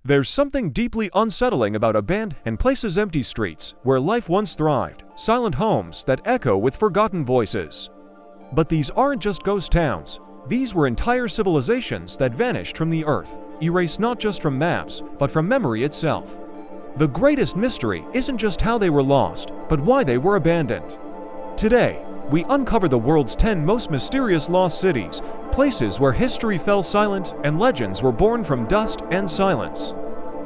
There's something deeply unsettling about abandoned places, empty streets where life once thrived, silent homes that echo with forgotten voices. But these aren't just ghost towns. These were entire civilizations that vanished from the earth, erased not just from maps, but from memory itself. The greatest mystery isn't just how they were lost, but why they were abandoned. Today, we uncover the world's 10 most mysterious lost cities, places where history fell silent and legends were born from dust and silence.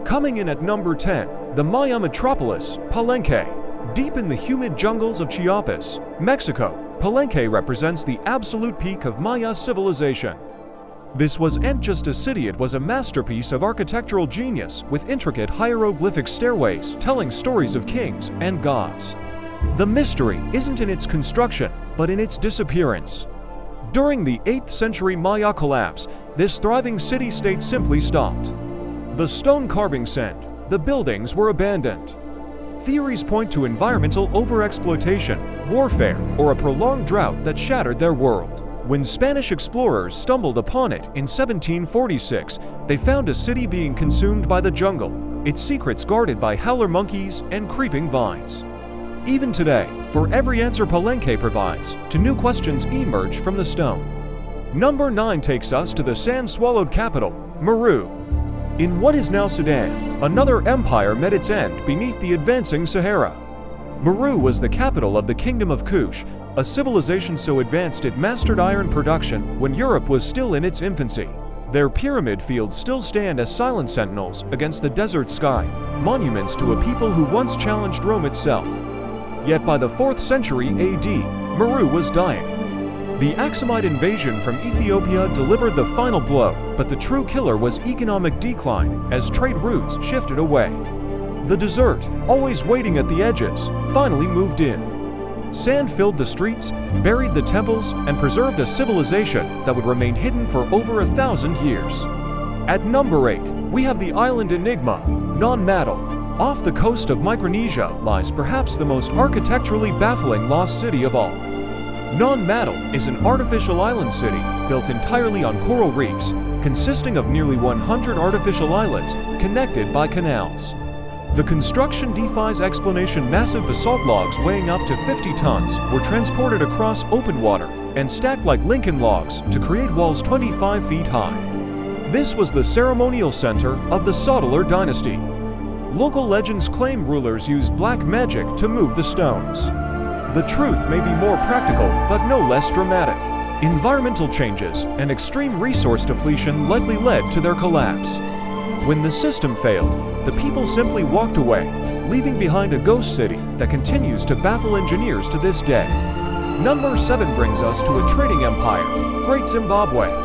Coming in at number 10, the Maya metropolis, Palenque. Deep in the humid jungles of Chiapas, Mexico, Palenque represents the absolute peak of Maya civilization. This wasn't just a city, it was a masterpiece of architectural genius with intricate hieroglyphic stairways telling stories of kings and gods. The mystery isn't in its construction, but in its disappearance. During the 8th century Maya collapse, this thriving city-state simply stopped. The stone carvings end, the buildings were abandoned. Theories point to environmental overexploitation, warfare, or a prolonged drought that shattered their world. When Spanish explorers stumbled upon it in 1746, they found a city being consumed by the jungle, its secrets guarded by howler monkeys and creeping vines. Even today, for every answer Palenque provides, to new questions emerge from the stone. Number 9 takes us to the sand-swallowed capital, Meroë. In what is now Sudan, another empire met its end beneath the advancing Sahara. Meroë was the capital of the Kingdom of Kush, a civilization so advanced it mastered iron production when Europe was still in its infancy. Their pyramid fields still stand as silent sentinels against the desert sky, monuments to a people who once challenged Rome itself. Yet by the 4th century AD, Meroë was dying. The Aksumite invasion from Ethiopia delivered the final blow, but the true killer was economic decline as trade routes shifted away. The desert, always waiting at the edges, finally moved in. Sand filled the streets, buried the temples, and preserved a civilization that would remain hidden for over 1,000 years. At number 8, we have the island enigma, Non-Madol. Off the coast of Micronesia lies perhaps the most architecturally baffling lost city of all. Non-Madol is an artificial island city built entirely on coral reefs, consisting of nearly 100 artificial islets connected by canals. The construction defies explanation. Massive basalt logs weighing up to 50 tons were transported across open water and stacked like Lincoln logs to create walls 25 feet high. This was the ceremonial center of the Soutlar dynasty. Local legends claim rulers used black magic to move the stones. The truth may be more practical, but no less dramatic. Environmental changes and extreme resource depletion likely led to their collapse. When the system failed, the people simply walked away, leaving behind a ghost city that continues to baffle engineers to this day. Number 7 brings us to a trading empire, Great Zimbabwe.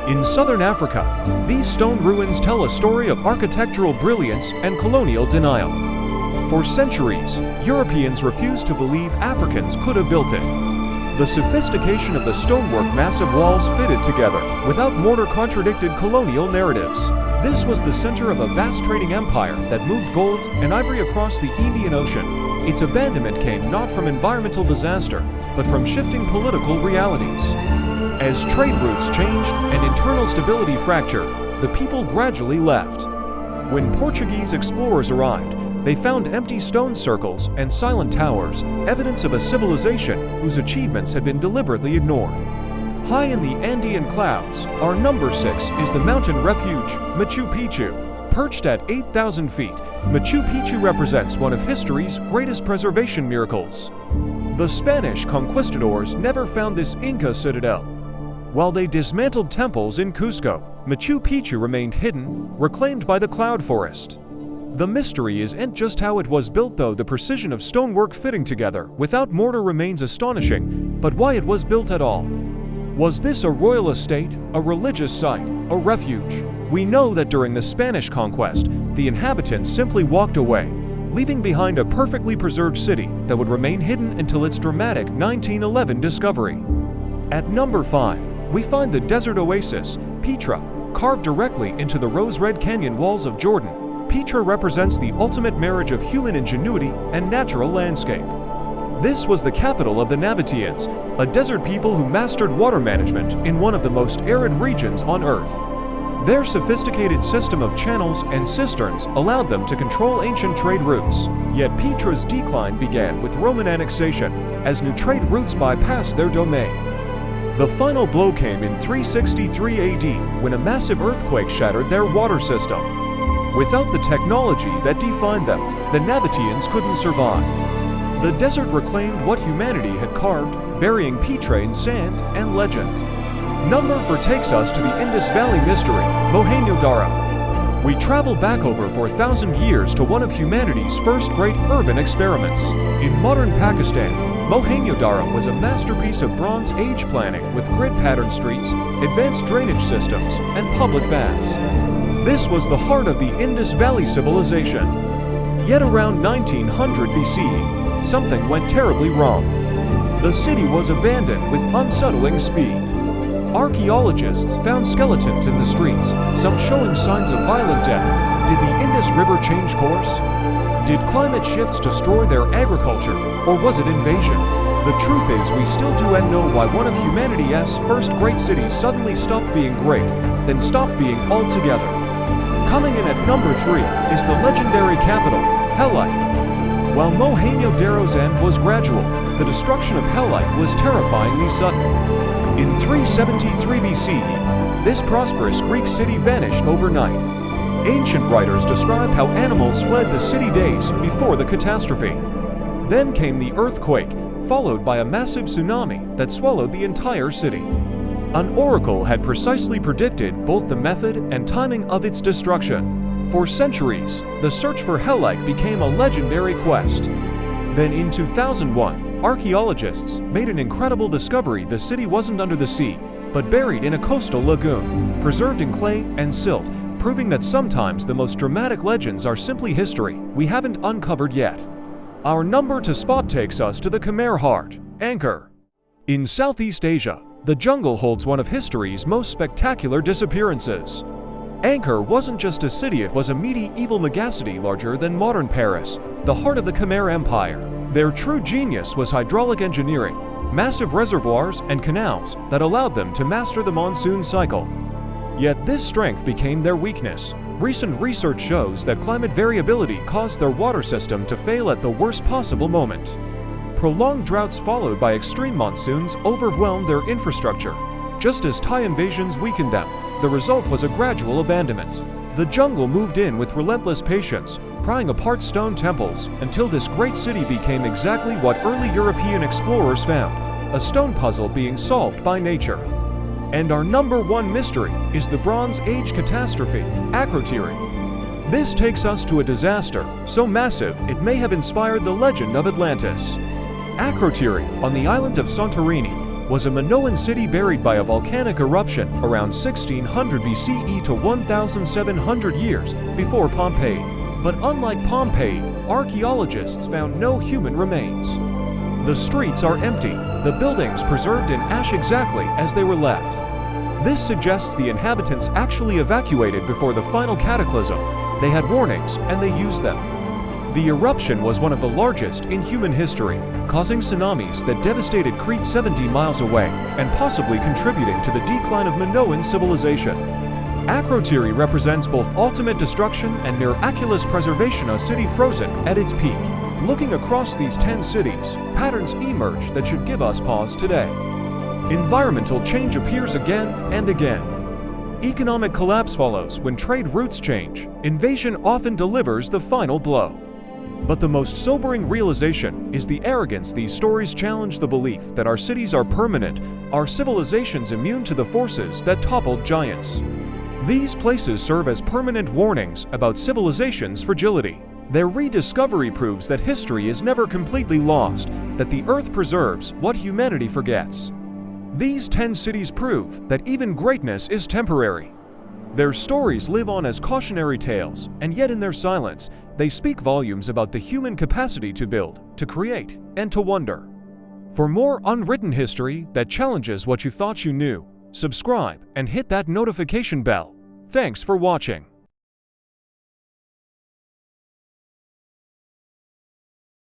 In southern Africa, these stone ruins tell a story of architectural brilliance and colonial denial. For centuries, Europeans refused to believe Africans could have built it. The sophistication of the stonework, massive walls fitted together without mortar, contradicted colonial narratives. This was the center of a vast trading empire that moved gold and ivory across the Indian Ocean. Its abandonment came not from environmental disaster, but from shifting political realities. As trade routes changed and internal stability fractured, the people gradually left. When Portuguese explorers arrived, they found empty stone circles and silent towers, evidence of a civilization whose achievements had been deliberately ignored. High in the Andean clouds, our number 6 is the mountain refuge, Machu Picchu. Perched at 8,000 feet, Machu Picchu represents one of history's greatest preservation miracles. The Spanish conquistadors never found this Inca citadel. While they dismantled temples in Cusco, Machu Picchu remained hidden, reclaimed by the cloud forest. The mystery isn't just how it was built, though. The precision of stonework fitting together without mortar remains astonishing, but why it was built at all. Was this a royal estate, a religious site, a refuge? We know that during the Spanish conquest, the inhabitants simply walked away, leaving behind a perfectly preserved city that would remain hidden until its dramatic 1911 discovery. At number 5, we find the desert oasis, Petra, carved directly into the rose-red canyon walls of Jordan. Petra represents the ultimate marriage of human ingenuity and natural landscape. This was the capital of the Nabateans, a desert people who mastered water management in one of the most arid regions on Earth. Their sophisticated system of channels and cisterns allowed them to control ancient trade routes. Yet Petra's decline began with Roman annexation, as new trade routes bypassed their domain. The final blow came in 363 AD, when a massive earthquake shattered their water system. Without the technology that defined them, the Nabateans couldn't survive. The desert reclaimed what humanity had carved, burying Petra in sand and legend. Number 4 takes us to the Indus Valley mystery, Mohenjo-Daro. We travel back over 4,000 years to one of humanity's first great urban experiments. In modern Pakistan, Mohenjo-Daro was a masterpiece of Bronze Age planning with grid-patterned streets, advanced drainage systems, and public baths. This was the heart of the Indus Valley civilization. Yet around 1900 BCE, something went terribly wrong. The city was abandoned with unsettling speed. Archaeologists found skeletons in the streets, some showing signs of violent death. Did the Indus River change course? Did climate shifts destroy their agriculture, or was it invasion? The truth is, we still do know why one of humanity's first great cities suddenly stopped being great, then stopped being altogether. Coming in at number 3 is the legendary capital, Helike. While Mohenjo-Daro's end was gradual, the destruction of Helike was terrifyingly sudden. In 373 BCE, this prosperous Greek city vanished overnight. Ancient writers describe how animals fled the city days before the catastrophe. Then came the earthquake, followed by a massive tsunami that swallowed the entire city. An oracle had precisely predicted both the method and timing of its destruction. For centuries, the search for Helike became a legendary quest. Then in 2001, archaeologists made an incredible discovery. The city wasn't under the sea, but buried in a coastal lagoon, preserved in clay and silt, proving that sometimes the most dramatic legends are simply history we haven't uncovered yet. Our number 2 spot takes us to the Khmer heart, Angkor. In Southeast Asia, the jungle holds one of history's most spectacular disappearances. Angkor wasn't just a city, it was a medieval megacity larger than modern Paris, the heart of the Khmer Empire. Their true genius was hydraulic engineering, massive reservoirs and canals that allowed them to master the monsoon cycle. Yet this strength became their weakness. Recent research shows that climate variability caused their water system to fail at the worst possible moment. Prolonged droughts followed by extreme monsoons overwhelmed their infrastructure. Just as Thai invasions weakened them, the result was a gradual abandonment. The jungle moved in with relentless patience, prying apart stone temples until this great city became exactly what early European explorers found, a stone puzzle being solved by nature. And our number 1 mystery is the Bronze Age catastrophe, Akrotiri. This takes us to a disaster so massive it may have inspired the legend of Atlantis. Akrotiri, on the island of Santorini, was a Minoan city buried by a volcanic eruption around 1600 BCE to 1700 years before Pompeii. But unlike Pompeii, archaeologists found no human remains. The streets are empty, the buildings preserved in ash exactly as they were left. This suggests the inhabitants actually evacuated before the final cataclysm. They had warnings and they used them. The eruption was one of the largest in human history, causing tsunamis that devastated Crete 70 miles away and possibly contributing to the decline of Minoan civilization. Akrotiri represents both ultimate destruction and miraculous preservation, a city frozen at its peak. Looking across these 10 cities, patterns emerge that should give us pause today. Environmental change appears again and again. Economic collapse follows when trade routes change. Invasion often delivers the final blow. But the most sobering realization is the arrogance. These stories challenge the belief that our cities are permanent, our civilizations immune to the forces that toppled giants. These places serve as permanent warnings about civilization's fragility. Their rediscovery proves that history is never completely lost, that the earth preserves what humanity forgets. These 10 cities prove that even greatness is temporary. Their stories live on as cautionary tales, and yet in their silence, they speak volumes about the human capacity to build, to create, and to wonder. For more unwritten history that challenges what you thought you knew, subscribe and hit that notification bell. Thanks for watching.